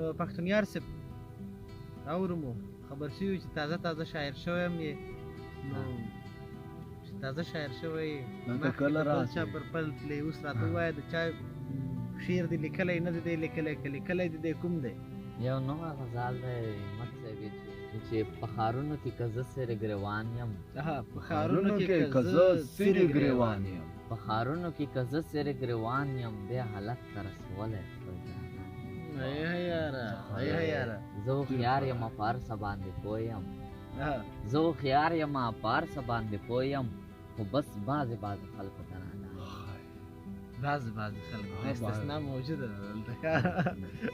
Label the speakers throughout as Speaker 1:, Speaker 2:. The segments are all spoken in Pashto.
Speaker 1: نو پښتونیار صاحب اورو مو خبر شوي چې تازه تازه شاعر شوی یم یې نو چې تازه شاعر شوی یې مخکې د بل چا پر پل تلې اوس راته ووایه د چا شعر دې لیکلی نه دی دی لیکلی که لیکلی دی دی کوم دی
Speaker 2: یو نوی غزال دی مت صاحب چې په ښارونو کې که زه سرې ګریوان یم
Speaker 1: په ښارونو کې که زه سرې ګریوان یم
Speaker 2: په ښارونو کې که زه سرې ګریوان یم بیا حالت ته رسولی خپل
Speaker 1: یاره
Speaker 2: زه هوښیار یم په هر څه باندې پوه یم زه هوښیار یم په هر څه باندې پوه یم خو بس بعضې خلکو ته
Speaker 1: بعضې خلکو استثنا موجوده ده دلته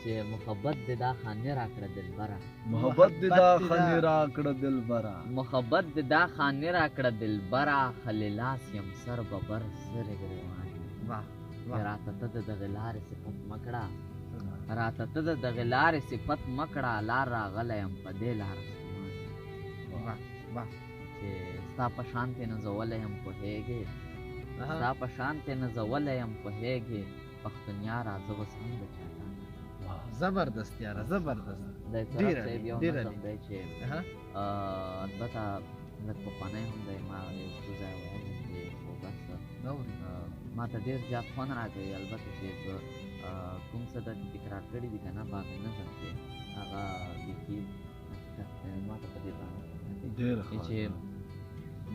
Speaker 2: چې محبت دې دا خانې راکړه دلبره
Speaker 3: محبت دې دا خانې راکړه دلبره
Speaker 2: محبت دې دا خانې راکړه دلبره خلیلاس یم سر ببر سرې ګریوان راته ته د دغې لارې صفت مه کړه راته ته د دغې لارې صفت مه کړه لار راغلی یم په دې لاره چې ستا په شانتې نازولی یم پوهېږې ستا په شانتې نازولی یم پوهېږې پښتونیاره زه اوس هم د چاته
Speaker 1: زبردست یاره زبردست
Speaker 2: د اعتراف صاحب یو نظم دی چې البته لږ پخوانی هم دی ما یو څو ځای ویلی چې خو بس ما ته ډېر زیات خوند راکوي البته چې کوم څه د تکرار کړي دي که نه په هغې نظم کې هغه بیخي ما ته په دې باندې چې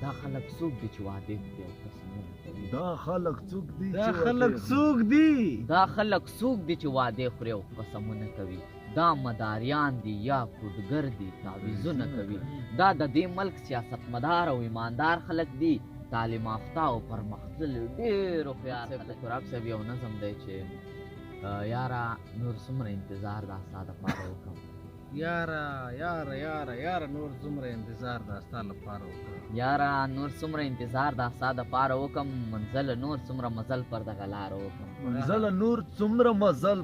Speaker 2: دا خلک څوک دي چې وعدې خوري او قسمونه کوي
Speaker 3: دا خلک څوک دي
Speaker 2: دا خلک څوک دي چې وعدې خوري او قسمونه کوي دا مداریان دي یا کوډګر دي تعویضونه کوي دا د دې ملک سیاستمدار او ایماندار خلک دي تعلیم یافته او پرمختللي ډېر هوښیار خلک قراب صاحب یو نظم دی چې یاره نور څومره انتظار دا ستا دپاره وکړم
Speaker 1: یاره نور څومره انتظار دا ستا لپاره وکړم
Speaker 2: یاره نور څومره انتظار دا ستا دپاره وکړم منزله نور څومره مزل پر دغه لاره وکړم
Speaker 3: منزله نور څومره مزل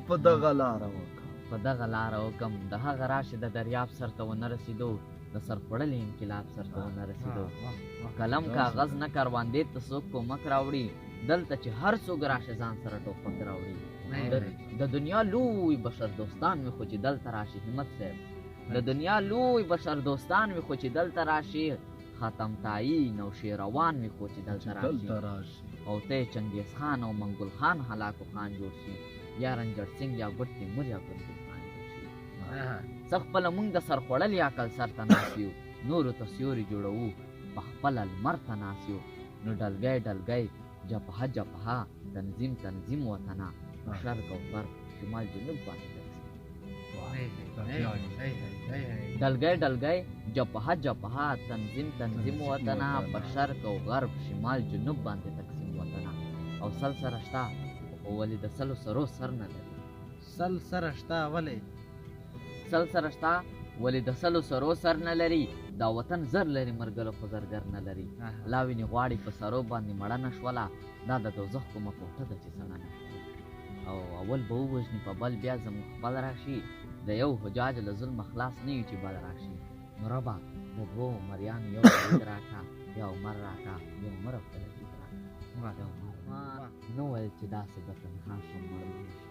Speaker 3: په دغه لاره
Speaker 2: وکړم د هغه راشي د دریاب سر ته ونه رسېدو د سرخوړلي انقلاب سر ته ونه رسېدو قلم کاغذ نه کروندې ته څوک کومک راوړي دلته چې هر څوک راشي ځان سره ټوپک راوړي د دنیا لوی بشر دوستان وي خو چې دلته راشي همت صاحب د دنیا لوی بشر دوستان وي خو چې دلته راشي ختم تایی نوشیروان وي خو چې دلته راشي او ته چنګیز خان او منګل خان هلاکو خان جوړ شي یا رنجر سنګ یا ګډ تیمور یا ګلګل خان جوړ شي څه خپله موږ د سرخوړلي عقل سر ته ناست یو نورو ته سیوري جوړوو په خپله لمر ته ناست یو نو ډلګی جبهه تنظیم وطنه شرق او غرب شمال جنوب باندې ډلګی جبهه تنظیم وطنه په شرق او غرب شمال جنوب باندې تقسیم وطنه او سل سره شته ولې د سلو سرو سر نه لري
Speaker 1: سل سره شته
Speaker 2: ولې د سلو سرو سر نه لري دا وطن زر لري مرګلو خو زرګر نه لري لا وینې غواړي په سرو باندې مړه نه شوله دا د دوزخ کومه کوټه ده چې سړه نه او اول به ووژني په بل بیا زموږ خپل راشي د یو حجاج له ظلمه خلاص نه یو چې بل راشي نو ربه د دوو عمریانو یو ولید راکړه یا عمر راکړه یا عمر عبدالعزیز راکړه نه ویل چې داسې به تنها شم مړ به نشم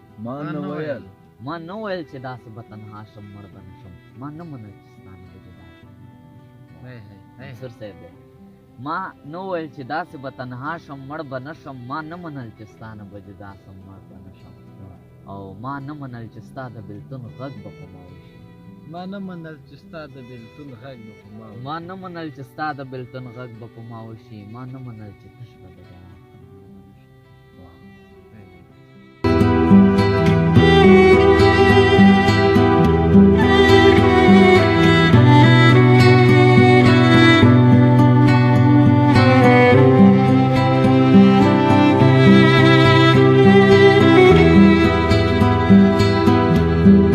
Speaker 2: ما نه ویل چې داسې به تنها شم مړ به نشم ما نه منل چې ستا نه به جدا شم سر صاحب دی ما نه ویل چې داسې به تنها شم مړ به نشم ما نه منل چې ستا نه به جدا شم مړ به نشم او ما نه منل چې ستا د بېلتون غږ به په ما وشي
Speaker 1: ما نه منل چې ستا د بېلتون غږ به په ما وشي
Speaker 2: ما نه منل چې ستا د بېلتون غږ به په ما وشي ما نه منل چې تش به د